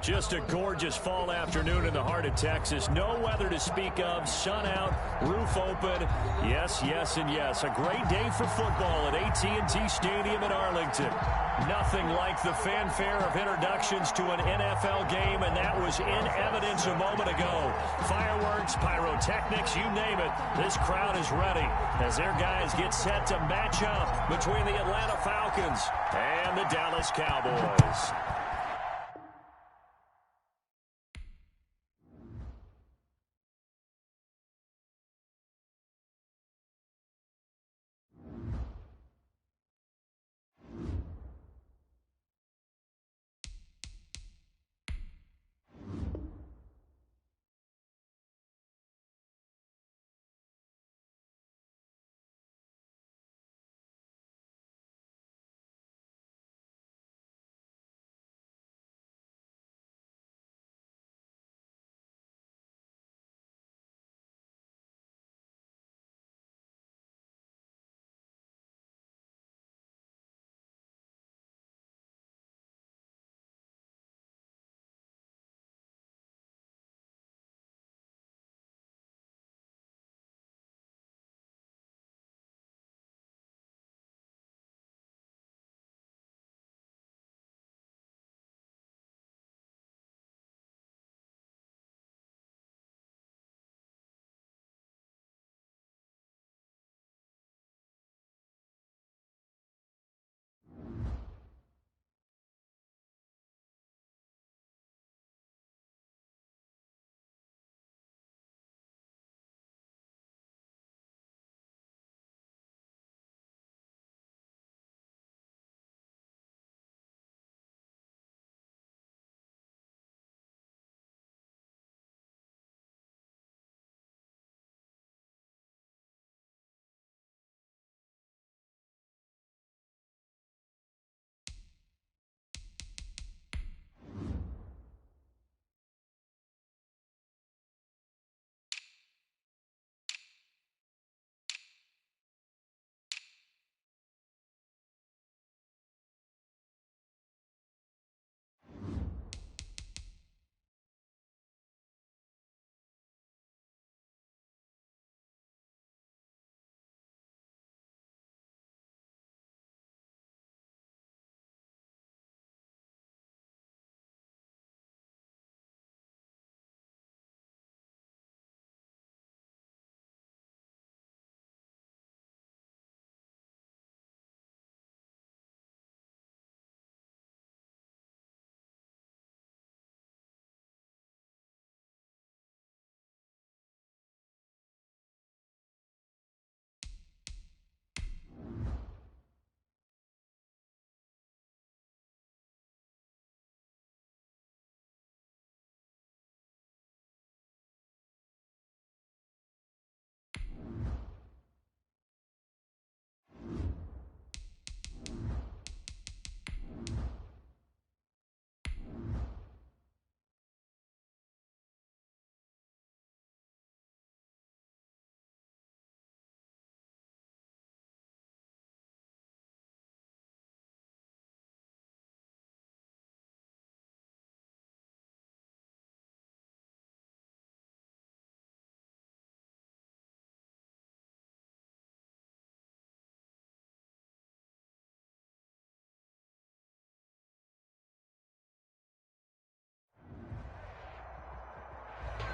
Just a gorgeous fall afternoon in the heart of Texas. No weather to speak of. Sun out, roof open. Yes, yes, and yes. A great day for football at AT&T Stadium in Arlington. Nothing like the fanfare of introductions to an NFL game, and that was in evidence a moment ago. Fireworks, pyrotechnics, you name it. This crowd is ready as their guys get set to match up between the Atlanta Falcons and the Dallas Cowboys.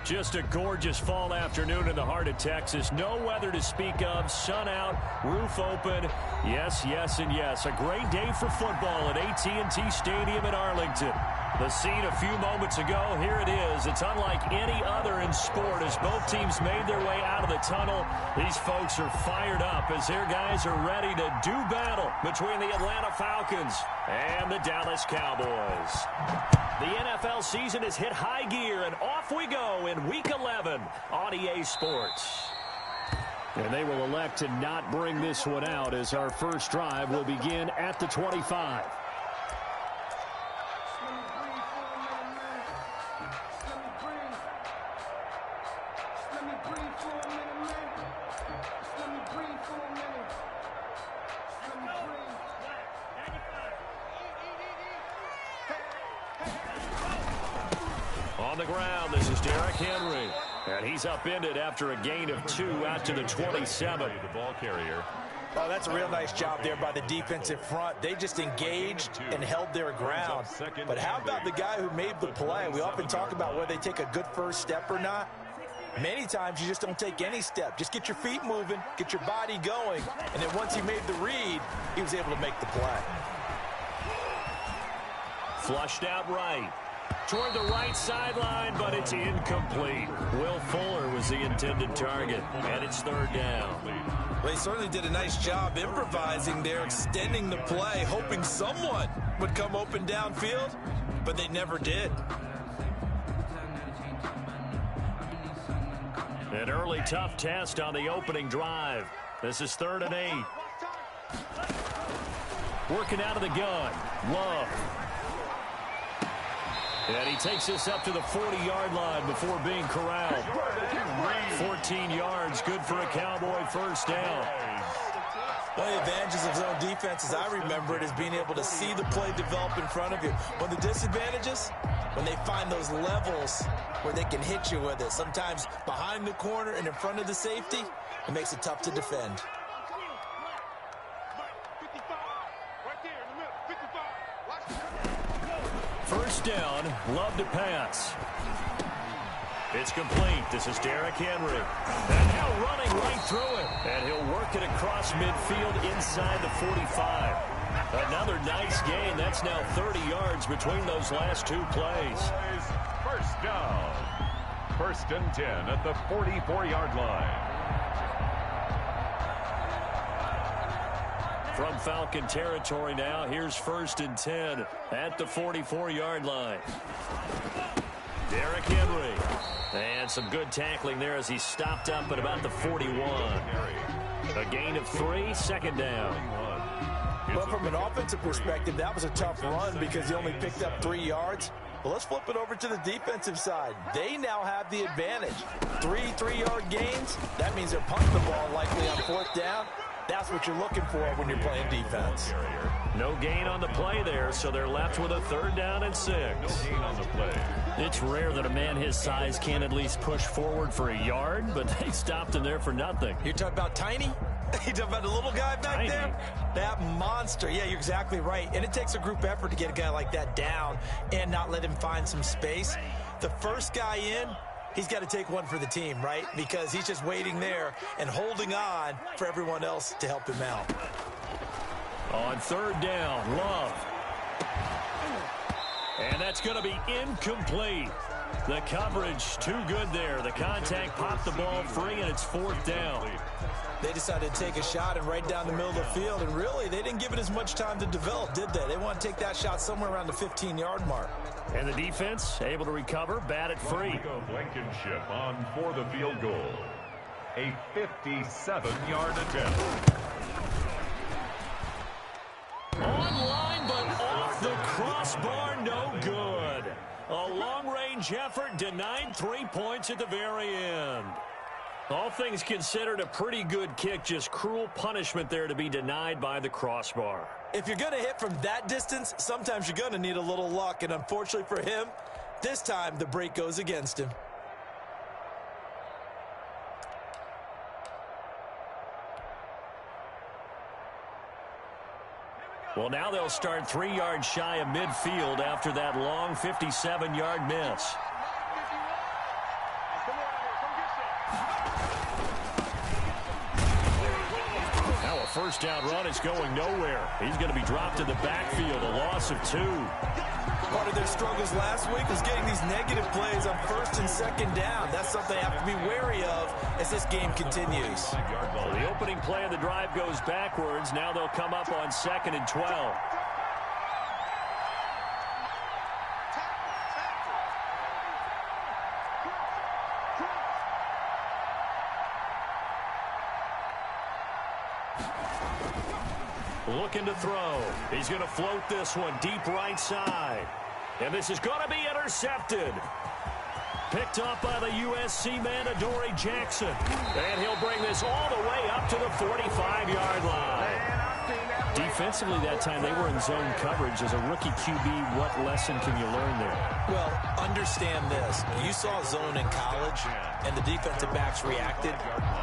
Just a gorgeous fall afternoon in the heart of Texas. No weather to speak of. Sun out, roof open. Yes, yes, and yes. A great day for football at AT&T Stadium in Arlington. The scene a few moments ago, here it is. It's unlike any other in sport as both teams made their way out of the tunnel. These folks are fired up as their guys are ready to do battle between the Atlanta Falcons and the Dallas Cowboys. The NFL season has hit high gear, and off we go in Week 11 on EA Sports. And they will elect to not bring this one out as our first drive will begin at the 25. On the ground, this is Derrick Henry. And he's upended after a gain of 2 out to the 27. The ball carrier. Oh, that's a real nice job there by the defensive front. They just engaged and held their ground. But how about the guy who made the play? We often talk about whether they take a good first step or not. Many times you just don't take any step. Just get your feet moving, get your body going, and then once he made the read, he was able to make the play. Flushed out right. Toward the right sideline, but it's incomplete. Will Fuller was the intended target, and it's 3rd down. Well, he certainly did a nice job improvising there, extending the play, hoping someone would come open downfield, but they never did. An early tough test on the opening drive. This is 3rd and 8. Working out of the gun. Love. And he takes this up to the 40-yard line before being corralled. 14 yards, good for a Cowboy first down. One of the advantages of zone defense, as I remember it, is being able to see the play develop in front of you. One of the disadvantages, when they find those levels where they can hit you with it. Sometimes behind the corner and in front of the safety, it makes it tough to defend. First down, Love to pass. It's complete. This is Derrick Henry. And now running right through it. And he'll work it across midfield inside the 45. Another nice gain. That's now 30 yards between those last 2 plays. First down. 1st and 10 at the 44-yard line. From Falcon territory now, here's 1st and 10 at the 44-yard line. Derrick Henry. And some good tackling there as he stopped up at about the 41. A gain of 3, 2nd down. Well, from an offensive perspective, that was a tough run because he only picked up 3 yards. Well, let's flip it over to the defensive side. They now have the advantage. 3 3-yard gains. That means they're punting the ball likely on 4th down. That's what you're looking for when you're playing defense. No gain on the play there, so they're left with a 3rd down and 6. No gain on the play. It's rare that a man his size can at least push forward for a yard, but they stopped him there for nothing. You're talking about tiny? You're talking about the little guy back there? That monster. Yeah, you're exactly right. And it takes a group effort to get a guy like that down and not let him find some space. The first guy in, he's got to take one for the team, right? Because he's just waiting there and holding on for everyone else to help him out. On 3rd down, Love. And that's going to be incomplete. The coverage too good there. The contact popped the ball free, and it's 4th down. They decided to take a shot and right down the middle of the field, and really, they didn't give it as much time to develop, did they? They want to take that shot somewhere around the 15-yard mark. And the defense able to recover, bat it free. Blankenship on for the field goal. A 57-yard attempt. Online, but off the crossbar, no good. A long-range effort denied 3 points at the very end. All things considered, a pretty good kick, just cruel punishment there to be denied by the crossbar. If you're going to hit from that distance, sometimes you're going to need a little luck, and unfortunately for him, this time the break goes against him. Well, now they'll start 3 yards shy of midfield after that long 57-yard miss. Now a first down run is going nowhere. He's going to be dropped in the backfield, a loss of 2. Part of their struggles last week was getting these negative plays on 1st and 2nd down. That's something they have to be wary of as this game continues. Well, the opening play of the drive goes backwards. Now they'll come up on 2nd and 12. Looking to throw. He's going to float this one deep right side. And this is going to be intercepted. Picked up by the USC man, Adoree Jackson. And he'll bring this all the way up to the 45-yard line. Defensively that time, they were in zone coverage. As a rookie QB, what lesson can you learn there? Well, understand this. You saw zone in college, and the defensive backs reacted,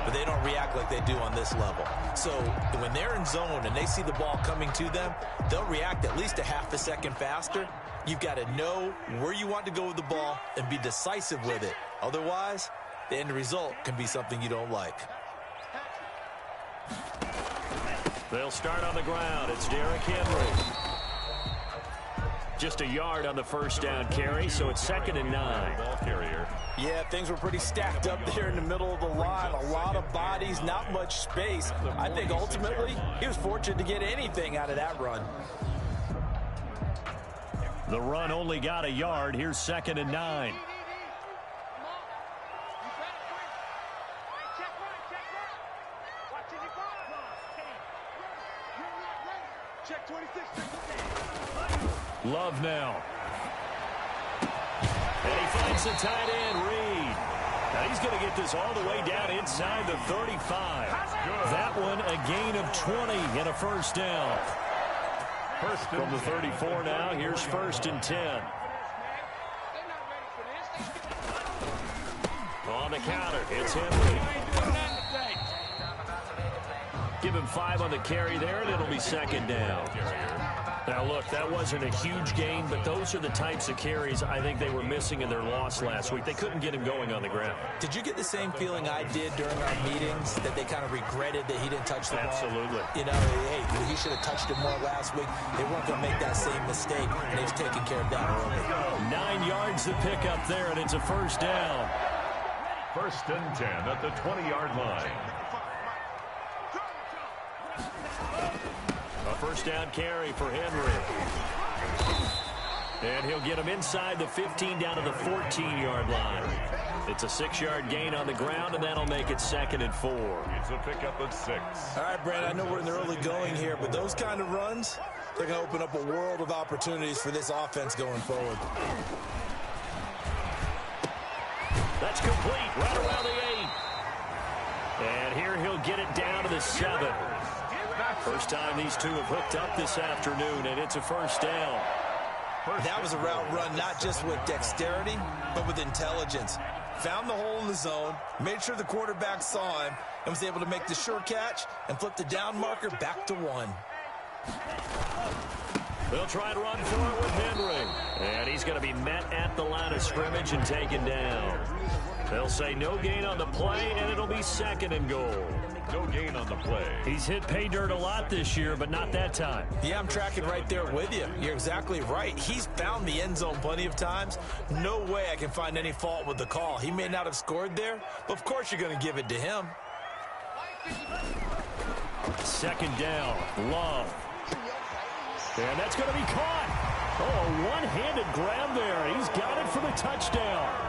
but they don't react like they do on this level. So when they're in zone and they see the ball coming to them, they'll react at least a half a second faster. You've got to know where you want to go with the ball and be decisive with it. Otherwise, the end result can be something you don't like. They'll start on the ground. It's Derrick Henry. Just a yard on the first down carry, so it's 2nd and 9. Ball carrier. Yeah, things were pretty stacked up there in the middle of the line. A lot of bodies, not much space. I think ultimately he was fortunate to get anything out of that run. The run only got a yard. Here's 2nd and 9. Love now. And he finds the tight end, Reed. Now he's going to get this all the way down inside the 35. That one a gain of 20 and a first down. From the 34 now, here's 1st and 10. On the counter, it's Henry. Give him 5 on the carry there, and it'll be 2nd down. Now, look, that wasn't a huge gain, but those are the types of carries I think they were missing in their loss last week. They couldn't get him going on the ground. Did you get the same feeling I did during our meetings, that they kind of regretted that he didn't touch the ball? Absolutely. You know, hey, he should have touched it more last week. They weren't going to make that same mistake, and they've taken care of that early. 9 yards to pick up there, and it's a first down. 1st and 10 at the 20-yard line. A first down carry for Henry. And he'll get him inside the 15 down to the 14-yard line. It's a 6-yard gain on the ground, and that'll make it 2nd and 4. It's a pickup of 6. All right, Brad, I know we're in the early going here, but those kind of runs, they're going to open up a world of opportunities for this offense going forward. That's complete, right around the 8. And here he'll get it down to the 7. First time these two have hooked up this afternoon, and it's a first down. That was a route run not just with dexterity, but with intelligence. Found the hole in the zone, made sure the quarterback saw him, and was able to make the sure catch and flip the down marker back to 1. They'll try to run for it with Henry. And he's going to be met at the line of scrimmage and taken down. They'll say no gain on the play, and it'll be 2nd and goal. No gain on the play. He's hit pay dirt a lot this year, but not that time. Yeah, I'm tracking right there with you. You're exactly right. He's found the end zone plenty of times. No way I can find any fault with the call. He may not have scored there, but of course you're going to give it to him. 2nd down, Love. And that's going to be caught. Oh, a one-handed grab there. He's got it for the touchdown.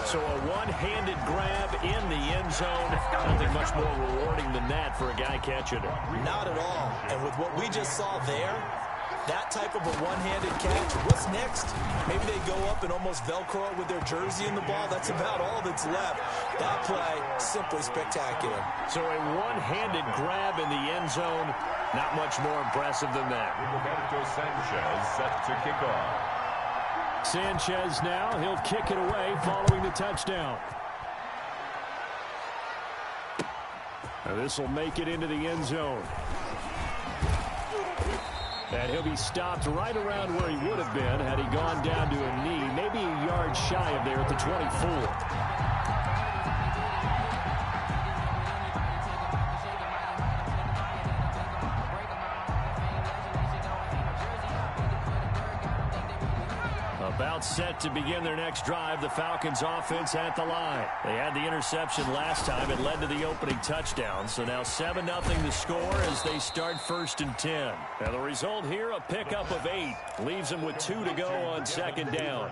So a one-handed grab in the end zone. Nothing much more rewarding than that for a guy catching it. Not at all. And with what we just saw there, that type of a one-handed catch, what's next? Maybe they go up and almost Velcro it with their jersey in the ball. That's about all that's left. That play, simply spectacular. So a one-handed grab in the end zone. Not much more impressive than that. Roberto Sanchez set to kick off. Sanchez now, he'll kick it away following the touchdown. This will make it into the end zone. And he'll be stopped right around where he would have been had he gone down to a knee, maybe a yard shy of there at the 24. About set to begin their next drive, the Falcons offense at the line. They had the interception last time. It led to the opening touchdown. So now 7-0 the score as they start 1st and 10. Now the result here, a pickup of 8. Leaves them with 2 to go on 2nd down.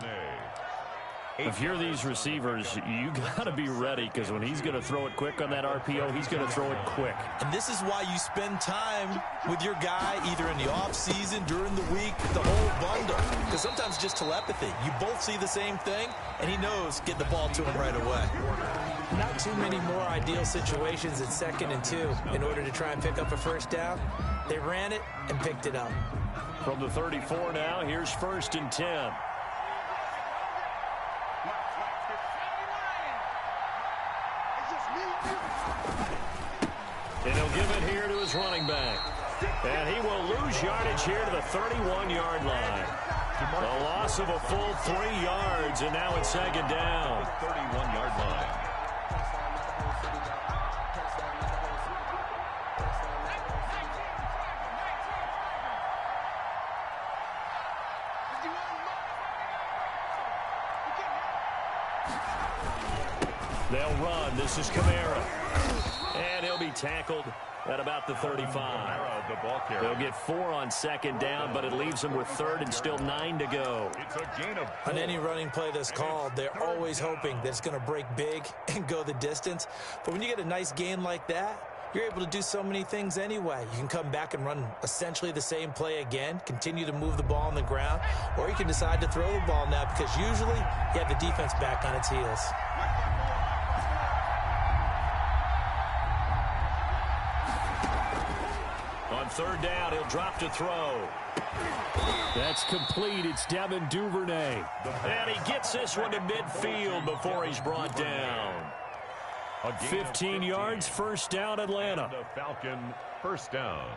If you're these receivers, you got to be ready, because when he's going to throw it quick on that RPO, he's going to throw it quick. And this is why you spend time with your guy either in the offseason, during the week, the whole bundle. Because sometimes just telepathy. You both see the same thing, and he knows get the ball to him right away. Not too many more ideal situations at 2nd and 2 in order to try and pick up a first down. They ran it and picked it up. From the 34 now, here's 1st and 10. And he'll give it here to his running back. And he will lose yardage here to the 31-yard line. A loss of a full 3 yards, and now it's 2nd down. 31-yard line. They'll run. This is Kamara. And he'll be tackled at about the 35. They'll get 4 on 2nd down, but it leaves them with 3rd and still 9 to go. On any running play that's called, they're always hoping that it's going to break big and go the distance. But when you get a nice gain like that, you're able to do so many things anyway. You can come back and run essentially the same play again, continue to move the ball on the ground, or you can decide to throw the ball now because usually you have the defense back on its heels. On 3rd down, he'll drop to throw. That's complete. It's Devin Duvernay. And he gets this one to midfield before he's brought down. 15 yards, 1st down, Atlanta. The Falcon, 1st down.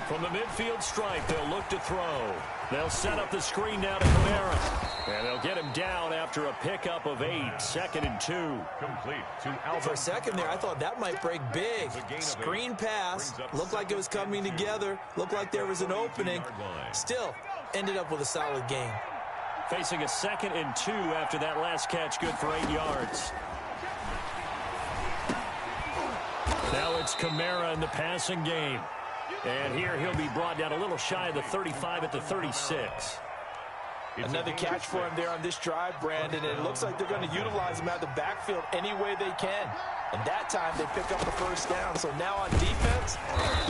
From the midfield stripe, they'll look to throw. They'll set up the screen now to Kamara. And they'll get him down after a pickup of 8. 2nd and 2. Complete to Alvin. For a second there, I thought that might break big. Screen pass. Looked like it was coming together. Looked like there was an opening. Still, ended up with a solid gain. Facing a 2nd and 2 after that last catch, good for 8 yards. Now it's Kamara in the passing game. And here he'll be brought down a little shy of the 35 at the 36. Another catch for him there on this drive, Brandon, and it looks like they're going to utilize him out of the backfield any way they can. And that time they pick up the 1st down. So now on defense,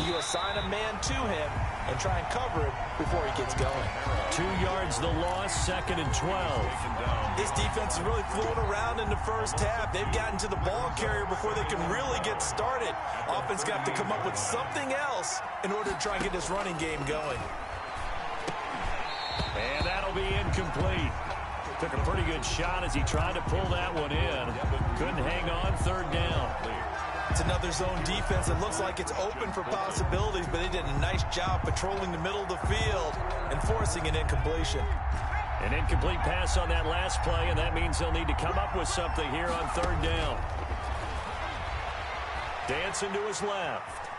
you assign a man to him and try and cover it before he gets going. 2 yards the loss, 2nd and 12. This defense is really floating around in the 1st half. They've gotten to the ball carrier before they can really get started. Offense got to come up with something else in order to try and get this running game going. And that'll be incomplete. Took a pretty good shot as he tried to pull that one in. Couldn't hang on, 3rd down. It's another zone defense. It looks like it's open for possibilities, but they did a nice job patrolling the middle of the field and forcing an incompletion. An incomplete pass on that last play, and that means they'll need to come up with something here on 3rd down. Dancing to his left.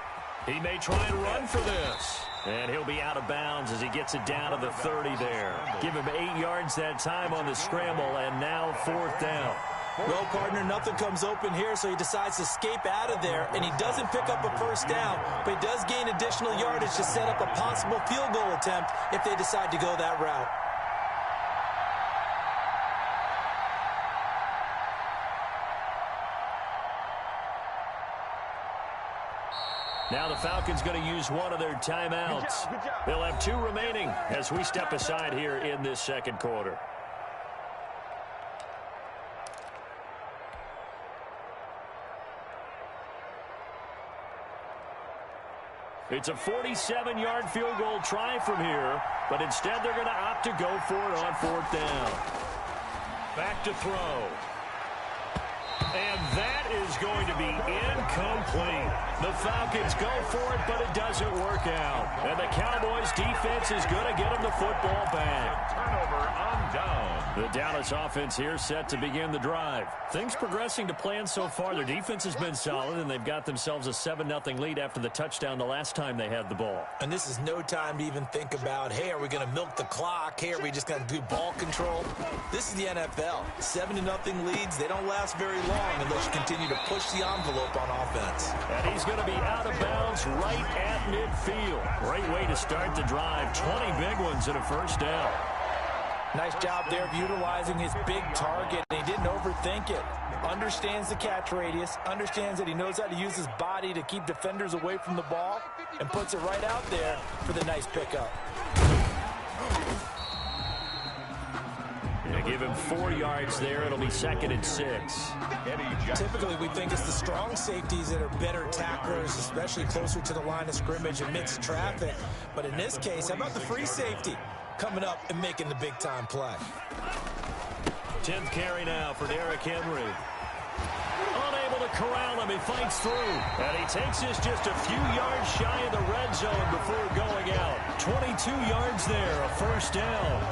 He may try and run for this. And he'll be out of bounds as he gets it down to the 30 there. Give him 8 yards that time on the scramble, and now 4th down. Well, partner, nothing comes open here, so he decides to escape out of there, and he doesn't pick up a 1st down, but he does gain additional yardage to set up a possible field goal attempt if they decide to go that route. Now the Falcons going to use one of their timeouts. They'll have 2 remaining as we step aside here in this 2nd quarter. It's a 47-yard field goal try from here, but instead they're going to opt to go for it on 4th down. Back to throw. And that is going to be incomplete. The Falcons go for it, but it doesn't work out. And the Cowboys' defense is going to get them the football back. Turnover on down. The Dallas offense here set to begin the drive. Things progressing to plan so far. Their defense has been solid, and they've got themselves a 7-0 lead after the touchdown the last time they had the ball. And this is no time to even think about, hey, are we going to milk the clock? Hey, are we just going to do ball control? This is the NFL. 7-0 leads, they don't last very long unless you continue to push the envelope on offense. And he's going to be out of bounds right at midfield. Great way to start the drive. 20 big ones and a 1st down. Nice job there of utilizing his big target. He didn't overthink it. Understands the catch radius. Understands that he knows how to use his body to keep defenders away from the ball. And puts it right out there for the nice pickup. give him 4 yards there. It'll be 2nd and 6. Typically, we think it's the strong safeties that are better tacklers, especially closer to the line of scrimmage amidst traffic. But in this case, how about the free safety coming up and making the big-time play? 10th carry now for Derrick Henry. Unable to corral him. He fights through. And he takes this just a few yards shy of the red zone before going out. 22 yards there, a first down.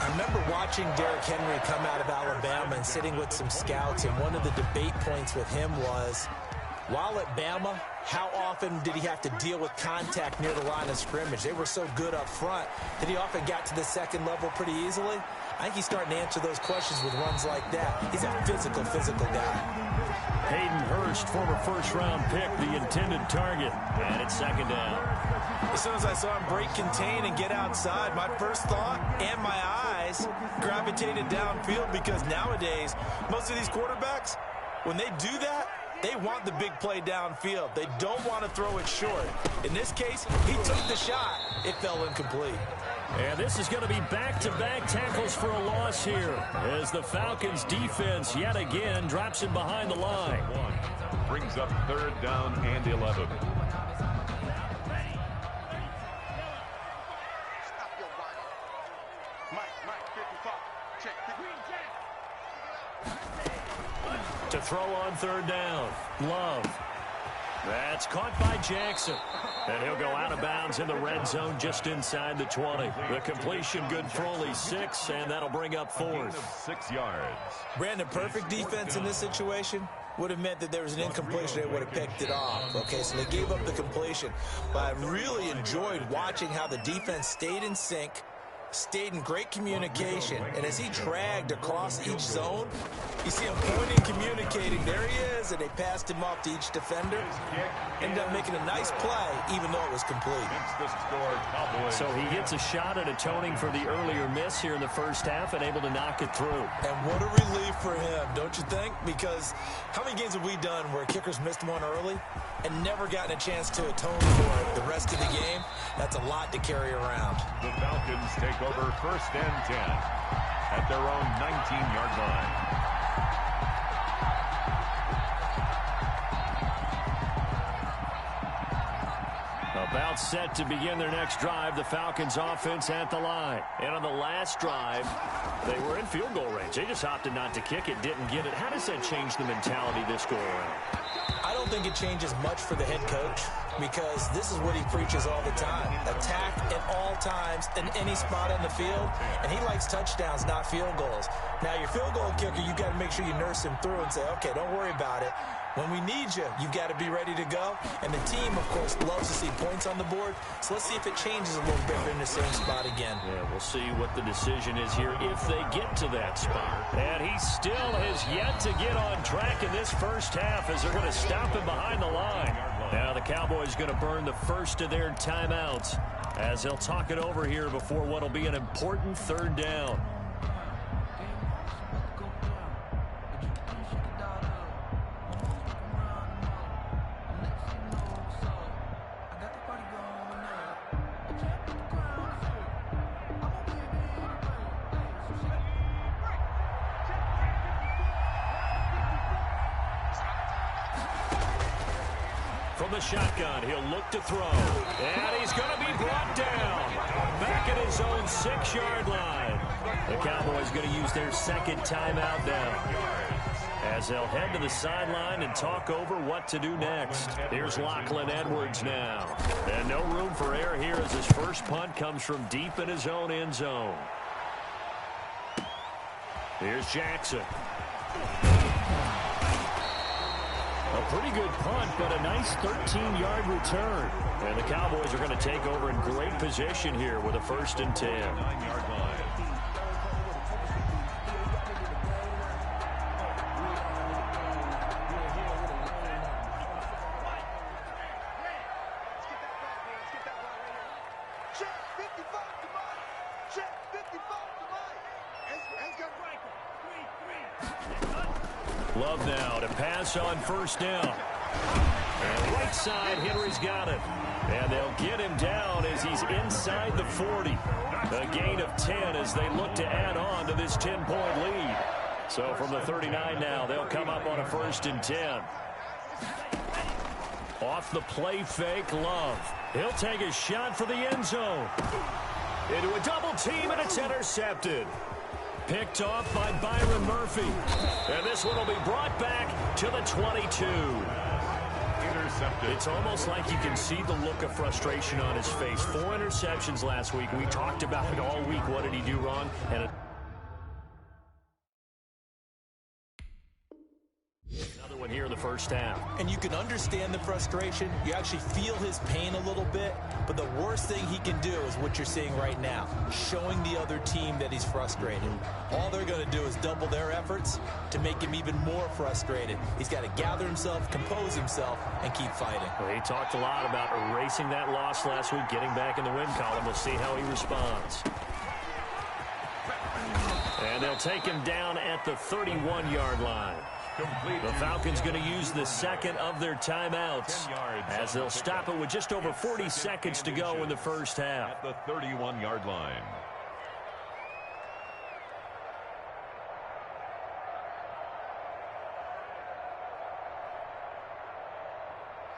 I remember watching Derrick Henry come out of Alabama and sitting with some scouts, and one of the debate points with him was, while at Bama, how often did he have to deal with contact near the line of scrimmage? They were so good up front that he often got to the second level pretty easily. I think he's starting to answer those questions with runs like that. He's a physical guy. Hayden Hurst, former first-round pick, the intended target. And it's 2nd down. As soon as I saw him break contain and get outside, my first thought and my eyes gravitated downfield, because nowadays, most of these quarterbacks, when they do that, they want the big play downfield. They don't want to throw it short. In this case, he took the shot. It fell incomplete. And this is going to be back-to-back tackles for a loss here, as the Falcons defense yet again drops him behind the line. Brings up 3rd down and 11. To throw on 3rd down, Love. That's caught by Jackson. And he'll go out of bounds in the red zone just inside the 20. The completion good for only 6, and that'll bring up 4th. 6 yards. Brandon, perfect defense in this situation would have meant that there was an incompletion. They would have picked it off. Okay, so they gave up the completion. But I really enjoyed watching how the defense stayed in sync, stayed in great communication, and as he dragged across each zone, you see him pointing, communicating. There he is, and they passed him off to each defender. Ended up making a nice play, even though it was complete. So he gets a shot at atoning for the earlier miss here in the first half and able to knock it through. And what a relief for him, don't you think? Because how many games have we done where kickers missed one early and never gotten a chance to atone for it the rest of the game? That's a lot to carry around. The Falcons take over 1st and 10 at their own 19-yard line. About set to begin their next drive, the Falcons offense at the line. And on the last drive, they were in field goal range. They just opted not to kick it, didn't get it. How does that change the mentality this go around? I don't think it changes much for the head coach, because this is what he preaches all the time. Attack at all times in any spot on the field, and he likes touchdowns, not field goals. Now, your field goal kicker, you got to make sure you nurse him through and say, okay, don't worry about it. When we need you, you've got to be ready to go. And the team, of course, loves to see points on the board. So let's see if it changes a little bit in the same spot again. Yeah, we'll see what the decision is here if they get to that spot. And he still has yet to get on track in this first half, as they're going to stop him behind the line. Now the Cowboys going to burn the first of their timeouts, as they'll talk it over here before what will be an important 3rd down. From the shotgun, he'll look to throw. And he's going to be brought down back at his own 6-yard line. The Cowboys going to use their 2nd timeout now, as they'll head to the sideline and talk over what to do next. Here's Lachlan Edwards now. And no room for error here, as his first punt comes from deep in his own end zone. Here's Jackson. A pretty good punt, but a nice 13-yard return. And the Cowboys are going to take over in great position here with a 1st and 10. 9-yard line. Love now to pass on 1st down. And right side, Henry's got it. And they'll get him down as he's inside the 40. A gain of 10 as they look to add on to this 10-point lead. So from the 39 now, they'll come up on a 1st and 10. Off the play fake, Love. He'll take a shot for the end zone. Into a double team, and it's intercepted. Picked off by Byron Murphy. And this one will be brought back to the 22. Intercepted. It's almost like you can see the look of frustration on his face. 4 interceptions last week. We talked about it all week. What did he do wrong? And another one here in the first half. And you can understand the frustration. You actually feel his pain a little bit. But the worst thing he can do is what you're seeing right now, showing the other team that he's frustrated. All they're going to do is double their efforts to make him even more frustrated. He's got to gather himself, compose himself, and keep fighting. Well, he talked a lot about erasing that loss last week, getting back in the win column. We'll see how he responds. And they'll take him down at the 31-yard line. The Falcons going to use the second of their timeouts as they'll stop it with just over 40 seconds to go in the first half. At the 31-yard line.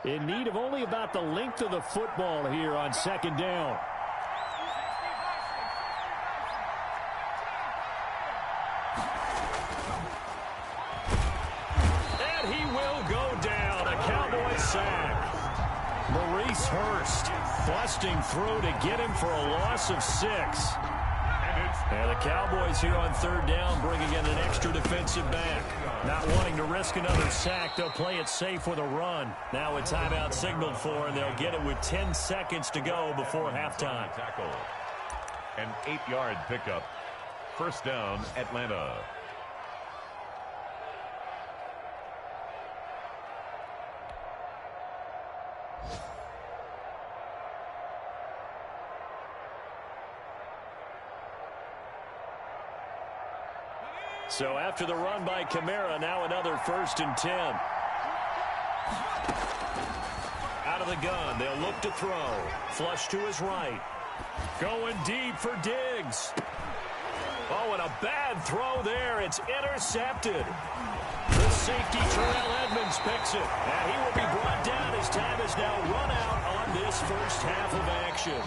In need of only about the length of the football here on 2nd down. Maurice Hurst busting through to get him for a loss of 6. And the Cowboys here on 3rd down bringing in an extra defensive back. Not wanting to risk another sack, they'll play it safe with a run. Now a timeout signaled for, and they'll get it with 10 seconds to go before halftime. Tackle. An 8-yard pickup. 1st down, Atlanta. So after the run by Kamara, now another 1st and 10. Out of the gun, they'll look to throw. Flush to his right. Going deep for Diggs. Oh, and a bad throw there. It's intercepted. The safety, Terrell Edmonds, picks it. And he will be brought down. His time is now run out on this first half of action.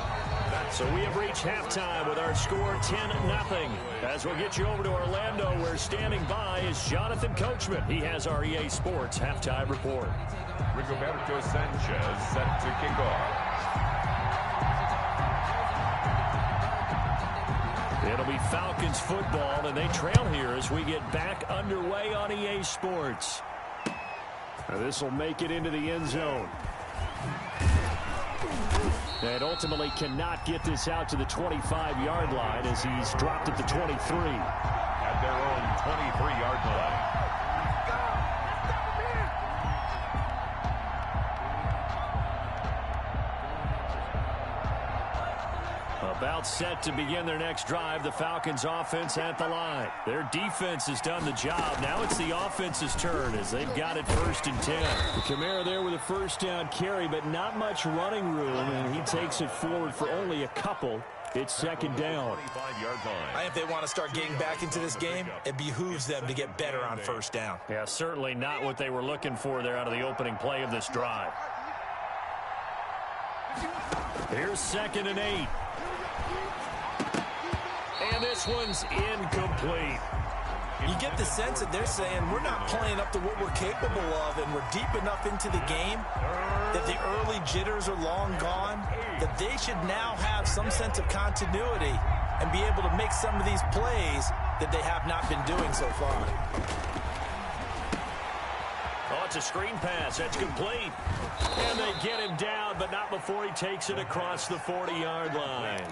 So we have reached halftime with our score 10-0. As we'll get you over to Orlando, where standing by is Jonathan Coachman. He has our EA Sports halftime report. Rigoberto Sanchez set to kick off. It'll be Falcons football, and they trail here as we get back underway on EA Sports. This will make it into the end zone. And ultimately cannot get this out to the 25-yard line as he's dropped at the 23. At their own 23-yard line. About set to begin their next drive, the Falcons offense at the line. Their defense has done the job. Now it's the offense's turn as they've got it 1st and 10. Kamara there with a 1st down carry, but not much running room, and he takes it forward for only a couple. It's 2nd down. I think they want to start getting back into this game. It behooves them to get better on 1st down. Yeah, certainly not what they were looking for there out of the opening play of this drive. Here's 2nd and 8. And this one's incomplete. You get the sense that they're saying we're not playing up to what we're capable of, and we're deep enough into the game that the early jitters are long gone, that they should now have some sense of continuity and be able to make some of these plays that they have not been doing so far. Oh, it's a screen pass. That's complete. And they get him down, but not before he takes it across the 40-yard line.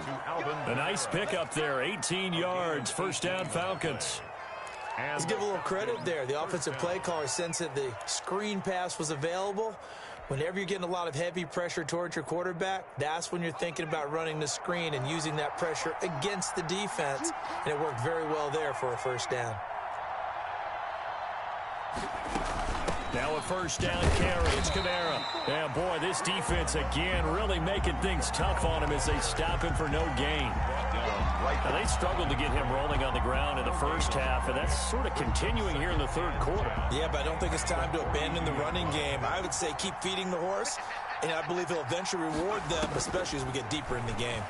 A nice pickup there, 18 yards, 1st down Falcons. Let's give a little credit there. The offensive play caller sensed that the screen pass was available. Whenever you're getting a lot of heavy pressure towards your quarterback, that's when you're thinking about running the screen and using that pressure against the defense. And it worked very well there for a 1st down. Now a first down carry. It's Kamara. And boy, this defense again really making things tough on him as they stop him for no gain. Now, they struggled to get him rolling on the ground in the first half, and that's sort of continuing here in the third quarter. Yeah, but I don't think it's time to abandon the running game. I would say keep feeding the horse, and I believe he'll eventually reward them, especially as we get deeper in the game.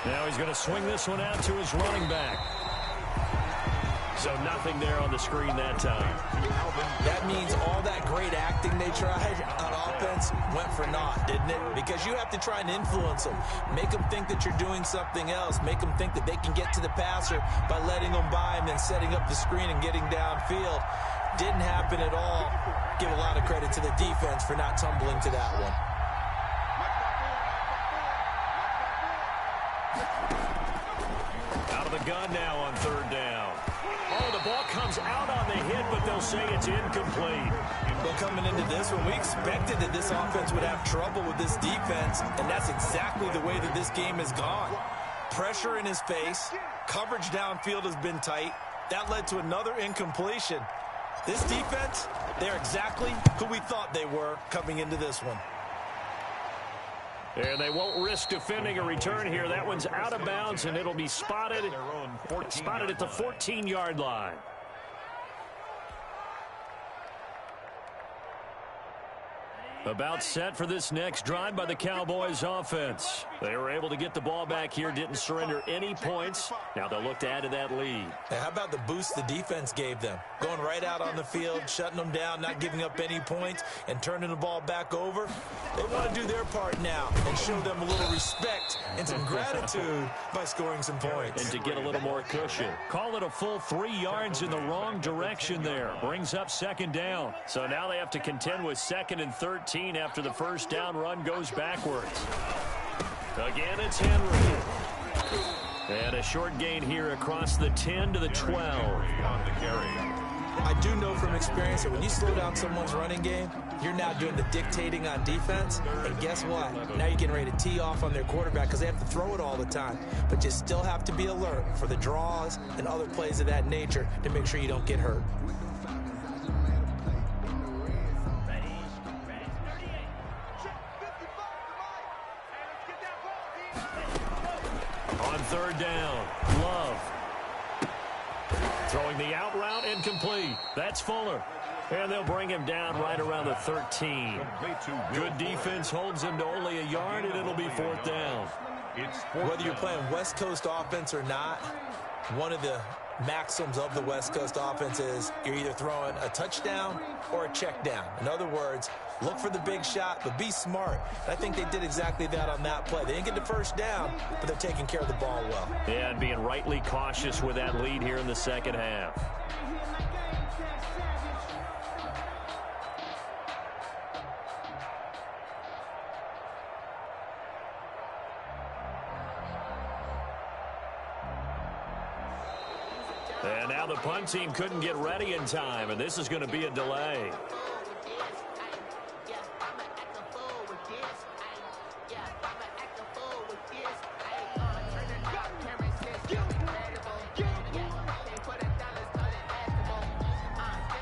Now he's going to swing this one out to his running back. So nothing there on the screen that time. That means all that great acting they tried on offense went for naught, didn't it? Because you have to try and influence them. Make them think that you're doing something else. Make them think that they can get to the passer by letting them by and then setting up the screen and getting downfield. Didn't happen at all. Give a lot of credit to the defense for not tumbling to that one. Out of the gun now on third down. Oh, the ball comes out on the hit, but they'll say it's incomplete. Well, coming into this one, we expected that this offense would have trouble with this defense, and that's exactly the way that this game has gone. Pressure in his face. Coverage downfield has been tight. That led to another incompletion. This defense, they're exactly who we thought they were coming into this one. And they won't risk defending a return here. That one's out of bounds, and it'll be spotted at the 14-yard line. About set for this next drive by the Cowboys offense. They were able to get the ball back here, didn't surrender any points. Now they'll look to add to that lead. Now, how about the boost the defense gave them? Going right out on the field, shutting them down, not giving up any points, and turning the ball back over. They want to do their part now and show them a little respect and some gratitude by scoring some points. And to get a little more cushion. Call it a full 3 yards in the wrong direction there. Brings up second down. So now they have to contend with second and 13 after the first down run goes backwards. Again, it's Henry. And a short gain here across the 10 to the 12. On the carry. I do know from experience that when you slow down someone's running game, you're now doing the dictating on defense. And guess what? Now you're getting ready to tee off on their quarterback because they have to throw it all the time. But you still have to be alert for the draws and other plays of that nature to make sure you don't get hurt. On third down, Love. Throwing the out route, incomplete. That's Fuller. And they'll bring him down right around the 13. Good defense holds him to only a yard, and it'll be fourth down. Whether you're playing West Coast offense or not, one of the maxims of the West Coast offense is you're either throwing a touchdown or a check down. In other words, look for the big shot, but be smart. And I think they did exactly that on that play. They didn't get the first down, but they're taking care of the ball well. Yeah, and being rightly cautious with that lead here in the second half. And now the punt team couldn't get ready in time, and this is going to be a delay.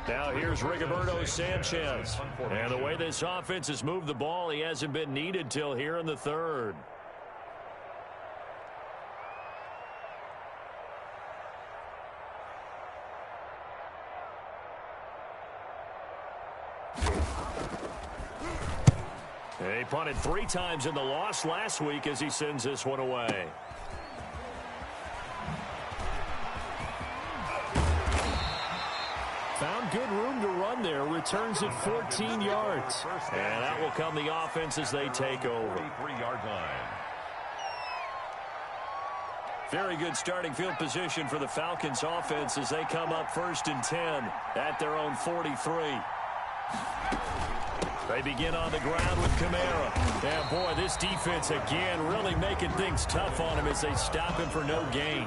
Now here's Rigoberto Sanchez. And the way this offense has moved the ball, he hasn't been needed till here in the third. He punted 3 times in the loss last week as he sends this one away. Found good room to run there. Returns at 14 yards. And that will come the offense as they take over. 43-yard line. Very good starting field position for the Falcons offense as they come up first and 10 at their own 43. They begin on the ground with Kamara. And boy, this defense again really making things tough on him as they stop him for no gain.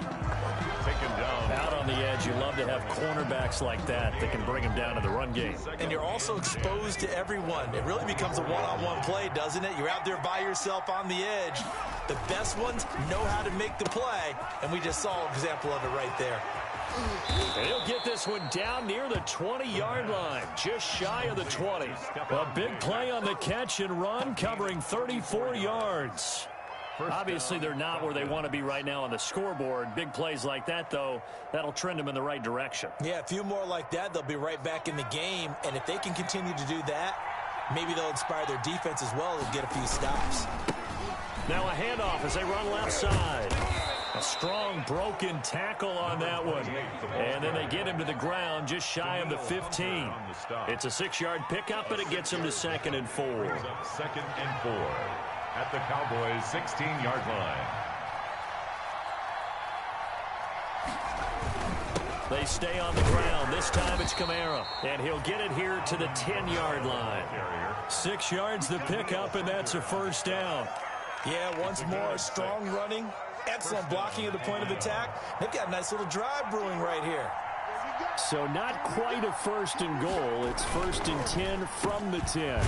Take him down. Out on the edge, you love to have cornerbacks like that can bring him down in the run game. And you're also exposed to everyone. It really becomes a one-on-one play, doesn't it? You're out there by yourself on the edge. The best ones know how to make the play, and we just saw an example of it right there. And he'll get this one down near the 20-yard line, just shy of the 20. A big play on the catch and run, covering 34 yards. Obviously, they're not where they want to be right now on the scoreboard. Big plays like that, though, that'll trend them in the right direction. Yeah, a few more like that, they'll be right back in the game. And if they can continue to do that, maybe they'll inspire their defense as well and get a few stops. Now a handoff as they run left side. A strong broken tackle on that one. And then they get him to the ground just shy of the 15. It's a 6-yard pickup, but it gets him to 2nd and 4. 2nd and 4 at the Cowboys' 16-yard line. They stay on the ground. This time it's Kamara. And he'll get it here to the 10-yard line. 6 yards the pickup, and that's a first down. Yeah, once more, strong running, excellent blocking at the point of attack. They've got a nice little drive brewing right here. So not quite a 1st and goal. It's 1st and 10 from the 10.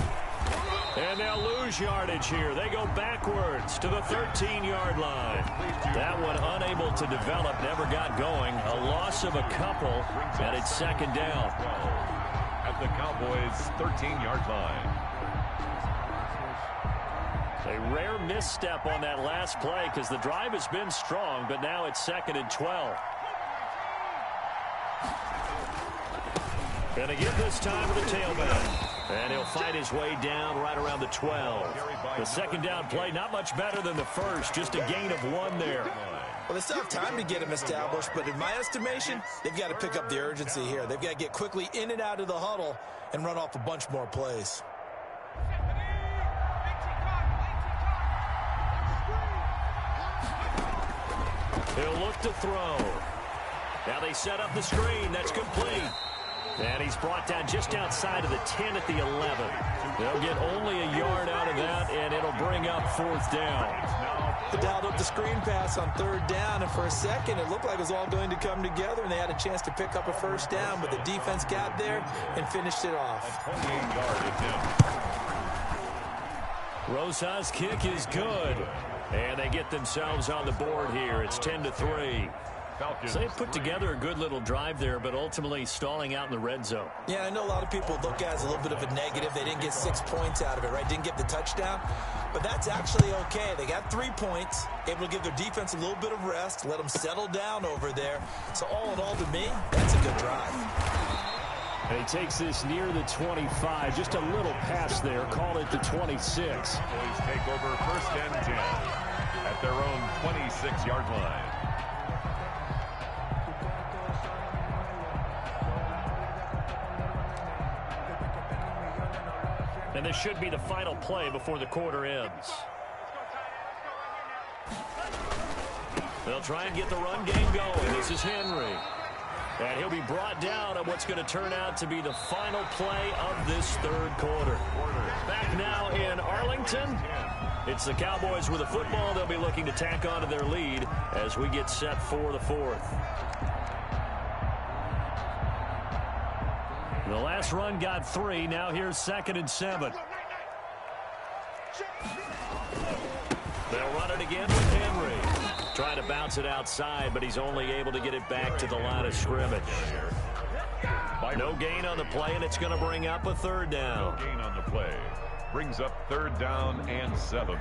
And they'll lose yardage here. They go backwards to the 13-yard line. That one unable to develop, never got going. A loss of a couple, and it's 2nd down. At the Cowboys' 13-yard line. A rare misstep on that last play because the drive has been strong, but now it's 2nd and 12. And again this time with the tailback. And he'll fight his way down right around the 12. The 2nd down play, not much better than the first, just a gain of 1 there. Well, they still have time to get him established, but in my estimation, they've got to pick up the urgency here. They've got to get quickly in and out of the huddle and run off a bunch more plays. He'll look to throw. Now they set up the screen. That's complete. And he's brought down just outside of the 10 at the 11. They'll get only a yard out of that, and it'll bring up 4th down. They dialed up the screen pass on 3rd down, and for a second it looked like it was all going to come together, and they had a chance to pick up a 1st down, but the defense got there and finished it off. 28 yard attempt. Rosa's kick is good. And they get themselves on the board here. It's 10-3. So they put together a good little drive there, but ultimately stalling out in the red zone. Yeah, I know a lot of people look at it as a little bit of a negative. They didn't get 6 points out of it, right? Didn't get the touchdown. But that's actually okay. They got 3 points, able to give their defense a little bit of rest, let them settle down over there. So all in all, to me, that's a good drive. And he takes this near the 25. Just a little pass there. Call it the 26. Boys take over 1st and 10 at their own 26-yard line. And this should be the final play before the quarter ends. They'll try and get the run game going. This is Henry. And he'll be brought down on what's going to turn out to be the final play of this 3rd quarter. Back now in Arlington. It's the Cowboys with the football. They'll be looking to tack on to their lead as we get set for the 4th. The last run got 3. Now here's 2nd and 7. They'll run it again with Henry. Trying to bounce it outside, but he's only able to get it back to the line of scrimmage. No gain on the play, and it's going to bring up a 3rd down. No gain on the play. Brings up 3rd down and 7.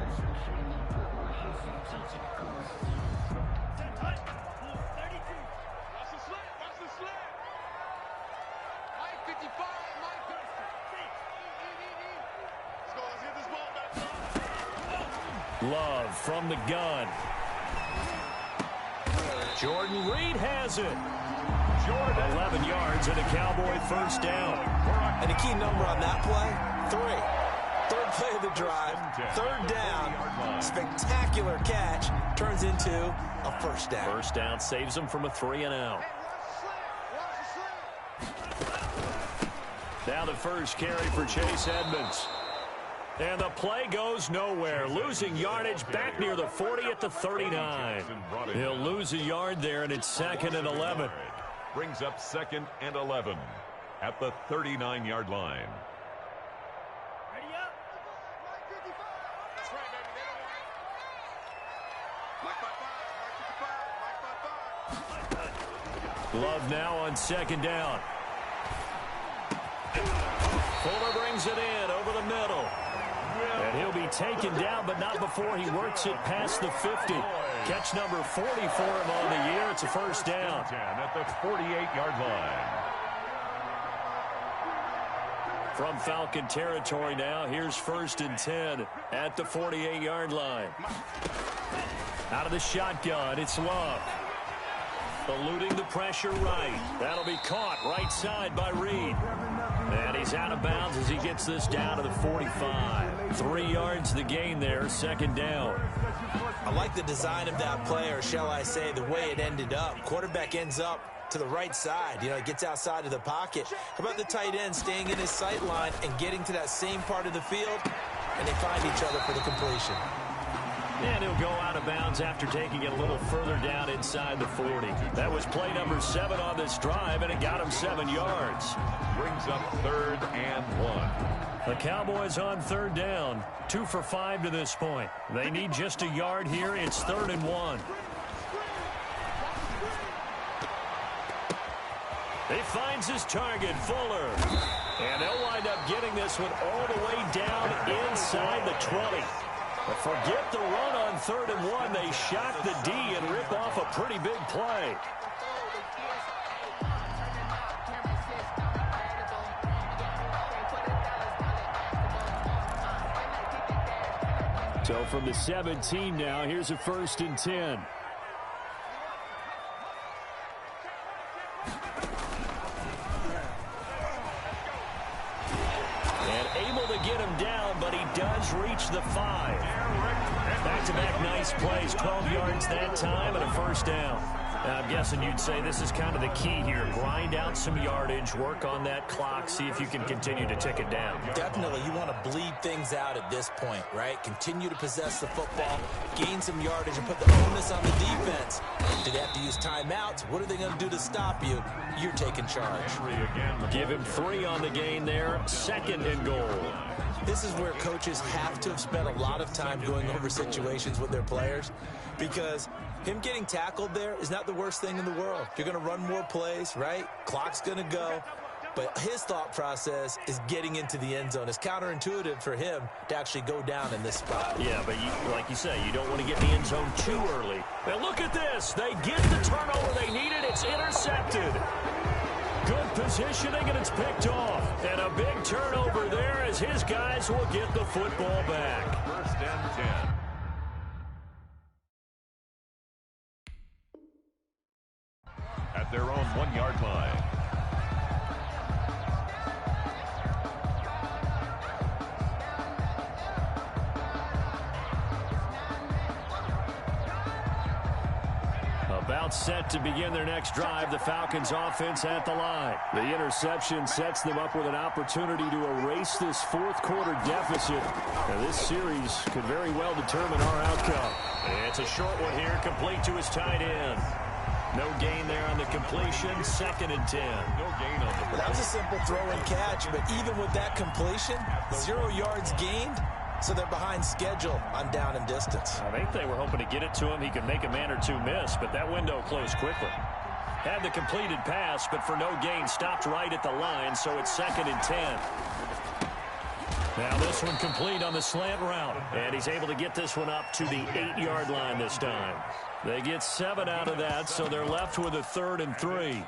Love from the gun. Jordan Reed has it. 11 yards and a Cowboy 1st down. And a key number on that play, 3. 3rd play of the drive, 3rd down, spectacular catch, turns into a 1st down. 1st down saves them from a 3 and out. Now the first carry for Chase Edmonds. And the play goes nowhere. Losing yardage back near the 40 at the 39. He'll lose a yard there, and it's 2nd and 11. Brings up 2nd and 11 at the 39-yard line. Ready up. That's right, baby. They don't want it. Mike 5-5. Mike 55. Mike 5-5. Love now on second down. Fuller brings it in over the middle. And he'll be taken down, but not before he works it past the 50. Catch number 40 for him on the year. It's a first down. At the 48-yard line. From Falcon territory now, here's 1st and 10 at the 48-yard line. Out of the shotgun, it's Love. Eluding the pressure right. That'll be caught right side by Reed. And he's out of bounds as he gets this down to the 45. 3 yards the gain there, second down. I like the design of that play, or shall I say the way it ended up. Quarterback ends up to the right side. You know, he gets outside of the pocket. How about the tight end staying in his sight line and getting to that same part of the field, and they find each other for the completion. And he'll go out of bounds after taking it a little further down inside the 40. That was play number 7 on this drive, and it got him 7 yards. Brings up 3rd and 1. The Cowboys on 3rd down. 2 for 5 to this point. They need just a yard here. It's 3rd and 1. He finds his target, Fuller. And they'll wind up getting this one all the way down inside the 20. But forget the run on 3rd and 1. They shock the D and rip off a pretty big play. So from the 17 now, here's a 1st and 10. Get him down, but he does reach the 5. Back-to-back nice plays, 12 yards that time and a first down. Now, I'm guessing you'd say this is kind of the key here. Grind out some yardage, work on that clock, see if you can continue to tick it down. Definitely, you want to bleed things out at this point, right? Continue to possess the football, gain some yardage, and put the onus on the defense. Do they have to use timeouts? What are they going to do to stop you? You're taking charge. Give him 3 on the gain there, 2nd and goal. This is where coaches have to have spent a lot of time going over situations with their players, because him getting tackled there is not the worst thing in the world. You're going to run more plays, right? Clock's going to go. But his thought process is getting into the end zone. It's counterintuitive for him to actually go down in this spot. Yeah, but like you say, you don't want to get in the end zone too early. Now look at this. They get the turnover they needed. It's intercepted. Good positioning, and it's picked off. And a big turnover there as his guys will get the football back. 1st and 10. At their own 1-yard line. About set to begin their next drive, the Falcons offense at the line. The interception sets them up with an opportunity to erase this 4th quarter deficit. Now, this series could very well determine our outcome. It's a short one here, complete to his tight end. No gain there on the completion, 2nd and 10. No gain on the. Well, that was a simple throw and catch, but even with that completion, 0 yards gained. So they're behind schedule on down and distance. I think they were hoping to get it to him. He could make a man or two miss, but that window closed quickly. Had the completed pass, but for no gain, stopped right at the line, so it's 2nd and 10. Now this one complete on the slant route, and he's able to get this one up to the 8-yard line this time. They get 7 out of that, so they're left with a 3rd and 3.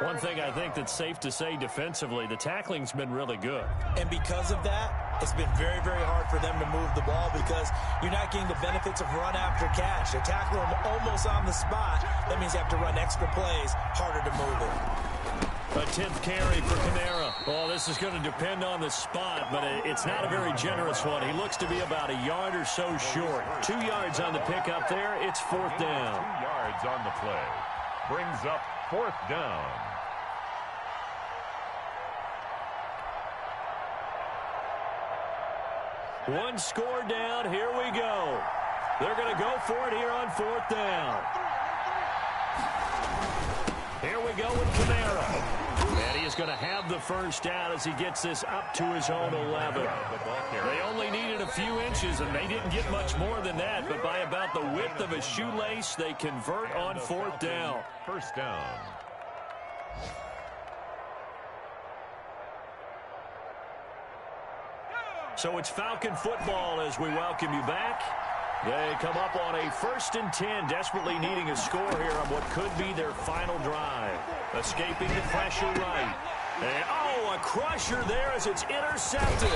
One thing I think that's safe to say defensively, the tackling's been really good. And because of that, it's been very, very hard for them to move the ball because you're not getting the benefits of run after catch. They're tackling them almost on the spot. That means you have to run extra plays, harder to move it. A 10th carry for Kamara. Well, this is going to depend on the spot, but it's not a very generous one. He looks to be about a yard or so short. 2 yards on the pickup there. It's 4th down. 2 yards on the play. Brings up 4th down. One score down. Here we go. They're going to go for it here on 4th down. Here we go with Kamara. And he is going to have the first down as he gets this up to his own 11. They only needed a few inches, and they didn't get much more than that. But by about the width of a shoelace, they convert on 4th down. First down. So it's Falcon football as we welcome you back. They come up on a 1st and 10, desperately needing a score here on what could be their final drive. Escaping the pressure right. And, oh, a crusher there as it's intercepted.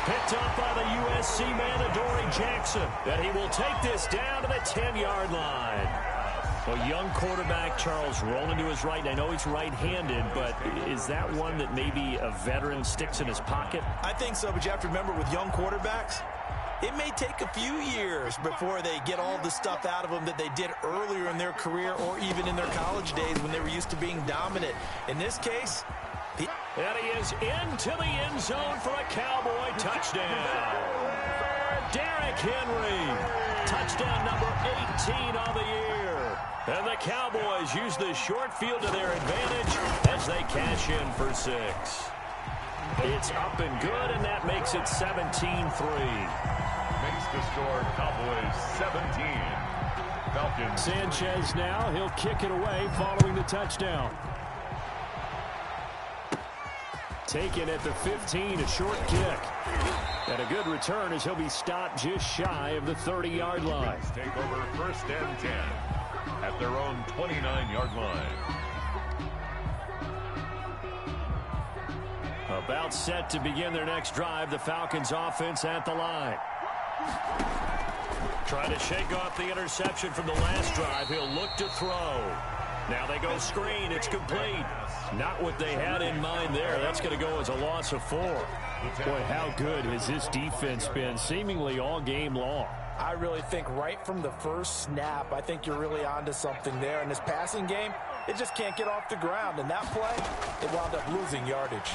Picked up by the USC man, Adoree Jackson. And he will take this down to the 10-yard line. A young quarterback, Charles, rolling to his right. I know he's right-handed, but is that one that maybe a veteran sticks in his pocket? I think so, but you have to remember with young quarterbacks, it may take a few years before they get all the stuff out of them that they did earlier in their career or even in their college days when they were used to being dominant. In this case, and he is into the end zone for a Cowboy touchdown. Derrick Henry, touchdown number 18 on the year. And the Cowboys use the short field to their advantage as they cash in for 6. It's up and good, and that makes it 17-3. Makes the score Cowboys 17. Falcons. Sanchez now, he'll kick it away following the touchdown. Taken at the 15, a short kick. And a good return as he'll be stopped just shy of the 30-yard line. Take over 1st and 10 at their own 29-yard line. About set to begin their next drive, the Falcons offense at the line. Trying to shake off the interception from the last drive. He'll look to throw. Now they go screen. It's complete. Not what they had in mind there. That's going to go as a loss of 4. Boy, how good has this defense been seemingly all game long? I really think right from the first snap, I think you're really onto something there. In this passing game, it just can't get off the ground. And that play, it wound up losing yardage.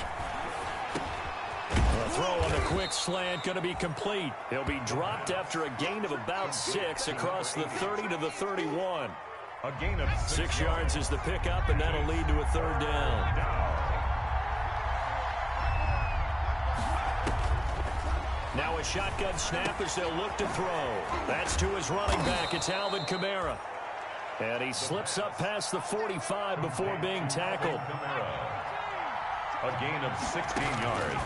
A throw on the quick slant going to be complete. He'll be dropped after a gain of about 6 across the 30 to the 31. A gain of 6 yards is the pickup, and that'll lead to a 3rd down. Now a shotgun snap as they'll look to throw. That's to his running back. It's Alvin Kamara. And he slips up past the 45 before being tackled. A gain of 16 yards.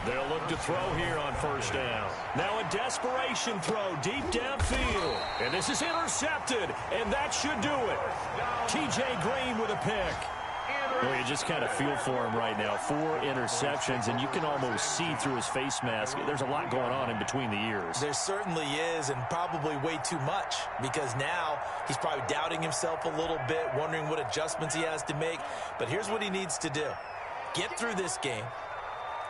They'll look to throw here on 1st down. Now a desperation throw deep downfield. And this is intercepted, and that should do it. T.J. Green with a pick. Well, you just kind of feel for him right now. 4 interceptions, and you can almost see through his face mask. There's a lot going on in between the ears. There certainly is, and probably way too much, because now he's probably doubting himself a little bit, wondering what adjustments he has to make. But here's what he needs to do. Get through this game.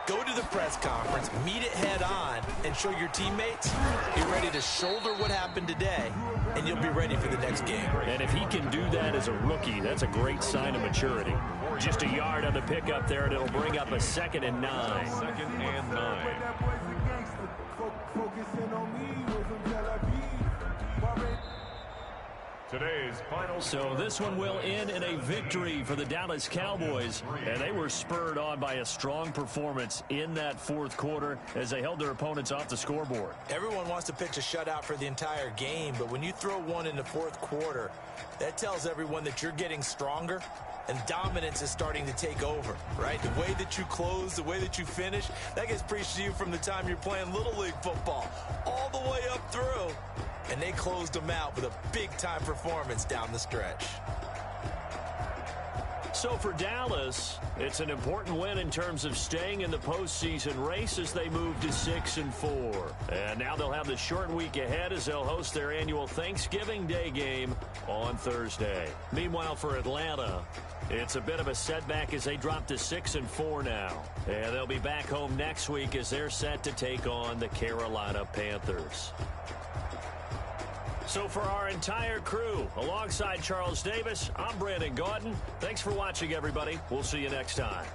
Go to the press conference, meet it head on, and show your teammates you're ready to shoulder what happened today, and you'll be ready for the next game. And if he can do that as a rookie, that's a great sign of maturity. Just a yard on the pickup there, and it'll bring up a 2nd and 9. 2nd and 9. Today's final. So this one will end in a victory for the Dallas Cowboys, and they were spurred on by a strong performance in that 4th quarter as they held their opponents off the scoreboard. Everyone wants to pitch a shutout for the entire game, but when you throw one in the 4th quarter, that tells everyone that you're getting stronger and dominance is starting to take over, right? The way that you close, the way that you finish, that gets preached to you from the time you're playing Little League football all the way up through. And they closed them out with a big-time performance down the stretch. So for Dallas, it's an important win in terms of staying in the postseason race as they move to 6-4. And now they'll have the short week ahead as they'll host their annual Thanksgiving Day game on Thursday. Meanwhile, for Atlanta, it's a bit of a setback as they drop to 6-4 now. And they'll be back home next week as they're set to take on the Carolina Panthers. So for our entire crew, alongside Charles Davis, I'm Brandon Gaudin. Thanks for watching, everybody. We'll see you next time.